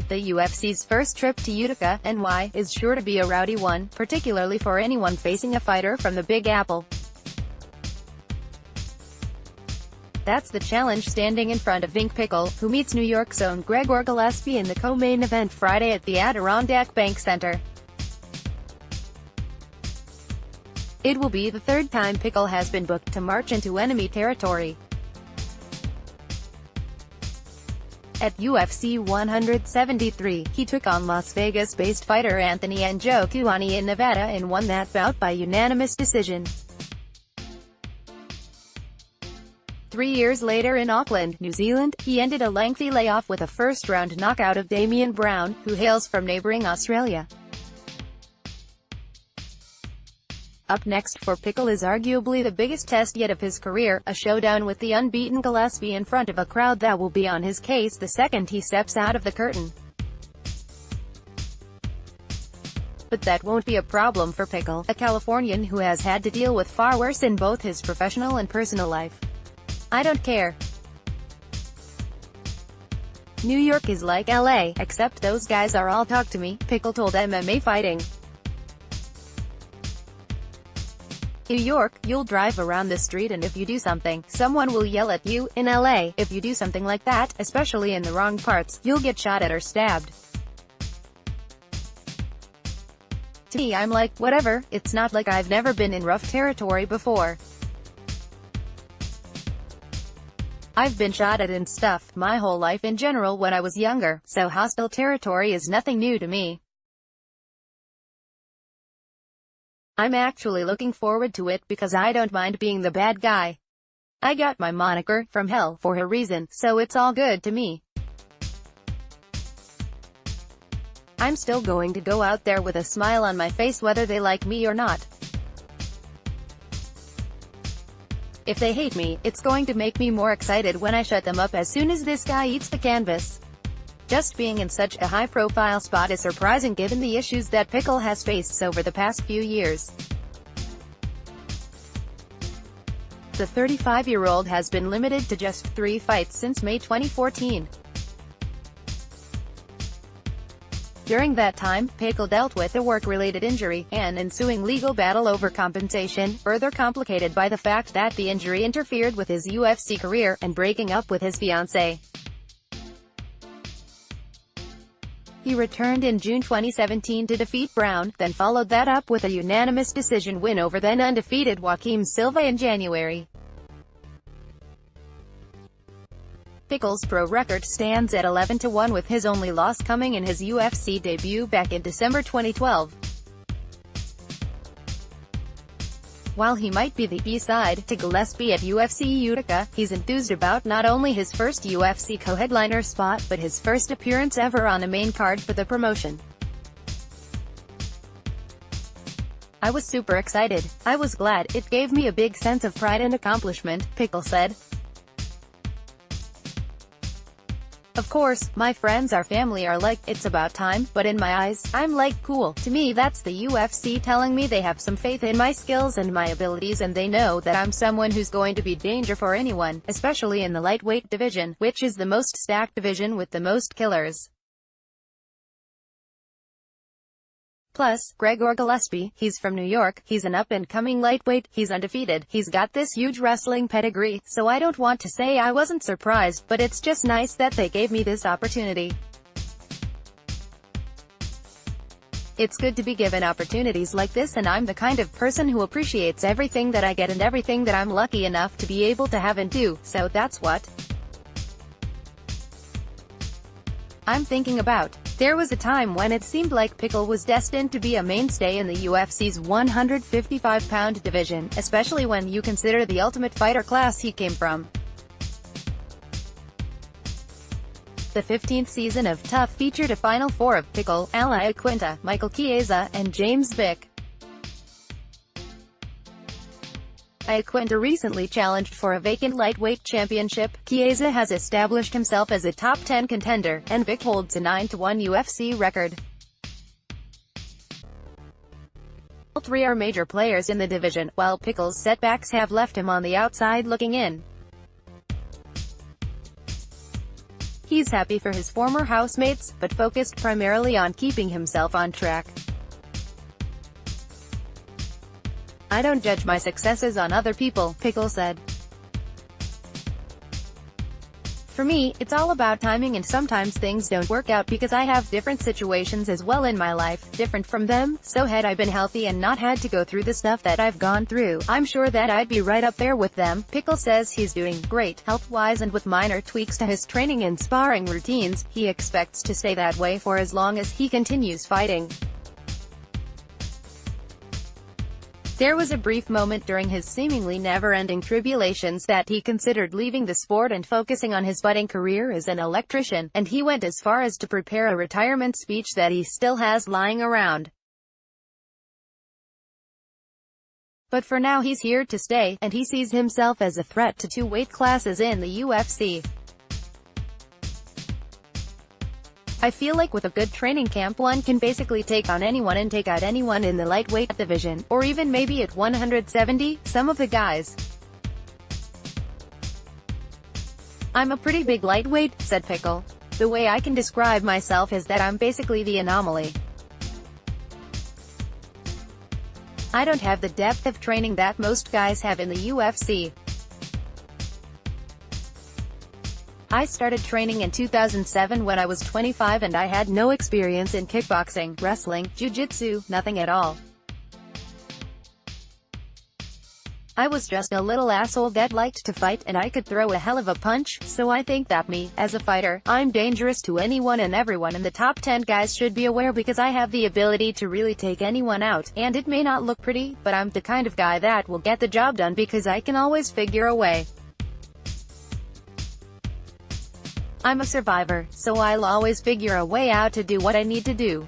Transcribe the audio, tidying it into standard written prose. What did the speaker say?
The UFC's first trip to Utica, NY, is sure to be a rowdy one, particularly for anyone facing a fighter from the Big Apple. That's the challenge standing in front of Vinc Pichel, who meets New York's own Gregor Gillespie in the co-main event Friday at the Adirondack Bank Center. It will be the third time Pichel has been booked to march into enemy territory. At UFC 173, he took on Las Vegas-based fighter Anthony Njokuani in Nevada and won that bout by unanimous decision. 3 years later in Auckland, New Zealand, he ended a lengthy layoff with a first-round knockout of Damian Brown, who hails from neighbouring Australia. Up next for Pichel is arguably the biggest test yet of his career, a showdown with the unbeaten Gillespie in front of a crowd that will be on his case the second he steps out of the curtain. But that won't be a problem for Pichel, a Californian who has had to deal with far worse in both his professional and personal life. I don't care. New York is like LA, except those guys are all talk to me, Pichel told MMA Fighting. New York, you'll drive around the street and if you do something, someone will yell at you. In LA, if you do something like that, especially in the wrong parts, you'll get shot at or stabbed. To me, I'm like, whatever, it's not like I've never been in rough territory before. I've been shot at and stuff, my whole life in general when I was younger, so hostile territory is nothing new to me. I'm actually looking forward to it because I don't mind being the bad guy. I got my moniker, from hell, for a reason, so it's all good to me. I'm still going to go out there with a smile on my face whether they like me or not. If they hate me, it's going to make me more excited when I shut them up as soon as this guy eats the canvas. Just being in such a high-profile spot is surprising given the issues that Pichel has faced over the past few years. The 35-year-old has been limited to just 3 fights since May 2014. During that time, Pichel dealt with a work-related injury, an ensuing legal battle over compensation, further complicated by the fact that the injury interfered with his UFC career, and breaking up with his fiancée. He returned in June 2017 to defeat Brown, then followed that up with a unanimous decision win over then undefeated Joaquim Silva in January. Pichel's pro record stands at 11-1 with his only loss coming in his UFC debut back in December 2012. While he might be the B-side to Gillespie at UFC Utica, he's enthused about not only his first UFC co-headliner spot but his first appearance ever on a main card for the promotion. I was super excited. I was glad. It gave me a big sense of pride and accomplishment, Pichel said. Of course, my friends our family are like, it's about time, but in my eyes, I'm like, cool. To me that's the UFC telling me they have some faith in my skills and my abilities and they know that I'm someone who's going to be danger for anyone, especially in the lightweight division, which is the most stacked division with the most killers. Plus, Gregor Gillespie, he's from New York, he's an up-and-coming lightweight, he's undefeated, he's got this huge wrestling pedigree, so I don't want to say I wasn't surprised, but it's just nice that they gave me this opportunity. It's good to be given opportunities like this and I'm the kind of person who appreciates everything that I get and everything that I'm lucky enough to be able to have and do, so that's what I'm thinking about. There was a time when it seemed like Pichel was destined to be a mainstay in the UFC's 155-pound division, especially when you consider the Ultimate Fighter class he came from. The 15th season of Tough featured a Final Four of Pichel, Al Iaquinta, Michael Chiesa, and James Vick. Iaquinta recently challenged for a vacant lightweight championship. Chiesa has established himself as a top 10 contender, and Vick holds a 9-1 UFC record. All three are major players in the division, while Pichel's setbacks have left him on the outside looking in. He's happy for his former housemates, but focused primarily on keeping himself on track. "I don't judge my successes on other people," Pichel said. "For me, it's all about timing, and sometimes things don't work out because I have different situations as well in my life, different from them, so had I been healthy and not had to go through the stuff that I've gone through, I'm sure that I'd be right up there with them." Pichel says he's doing great, health-wise, and with minor tweaks to his training and sparring routines, he expects to stay that way for as long as he continues fighting. There was a brief moment during his seemingly never-ending tribulations that he considered leaving the sport and focusing on his budding career as an electrician, and he went as far as to prepare a retirement speech that he still has lying around. But for now he's here to stay, and he sees himself as a threat to 2 weight classes in the UFC. "I feel like with a good training camp one can basically take on anyone and take out anyone in the lightweight division, or even maybe at 170, some of the guys. I'm a pretty big lightweight," said Pichel. "The way I can describe myself is that I'm basically the anomaly. I don't have the depth of training that most guys have in the UFC. I started training in 2007 when I was 25 and I had no experience in kickboxing, wrestling, jiu-jitsu, nothing at all. I was just a little asshole that liked to fight, and I could throw a hell of a punch, so I think that me, as a fighter, I'm dangerous to anyone and everyone, and the top 10 guys should be aware because I have the ability to really take anyone out, and it may not look pretty, but I'm the kind of guy that will get the job done because I can always figure a way. I'm a survivor, so I'll always figure a way out to do what I need to do."